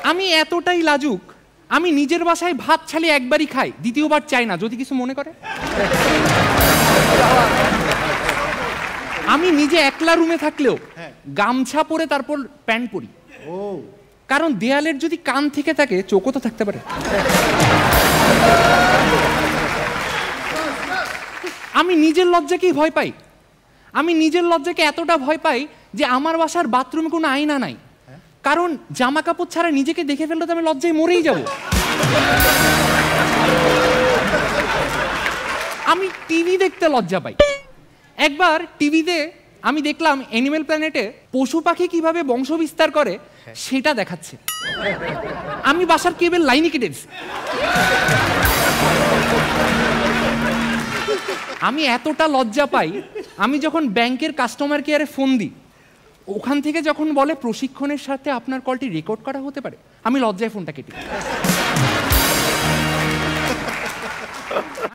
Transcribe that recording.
আমি এতটাই লাজুক, আমি নিজের বাসায় ভাত ছালি একবারই খাই, দ্বিতীয়বার চাই না, যদি কিছু মনে করে। আমি নিজে একলা রুমে থাকলেও গামছা পরে তারপর প্যান্ট পরি, কারণ দেয়ালের যদি কান থেকে থাকে চোখও তো থাকতে পারে। আমি নিজের লজ্জাকেই ভয় পাই। আমি নিজের লজ্জাকে এতটা ভয় পাই যে আমার বাসার বাথরুমে কোনো আয়না নাই, কারণ জামা কাপড় ছাড়া নিজেকে দেখে ফেললে তো আমি লজ্জায় মরেই যাব। আমি টিভি দেখতে লজ্জা পাই। একবার টিভিতে আমি দেখলাম অ্যানিমেল প্ল্যানেটে পশু পাখি কিভাবে বংশ বিস্তার করে সেটা দেখাচ্ছে। আমি বাসার কেবল লাইনে কেটে দিছি। আমি এতটা লজ্জা পাই, আমি যখন ব্যাংকের কাস্টমার কেয়ারে ফোন দিই, ওখান থেকে যখন বলে প্রশিক্ষণের সাথে আপনার কলটি রেকর্ড করা হতে পারে, আমি লজ্জায় ফোনটা কেটে দিই।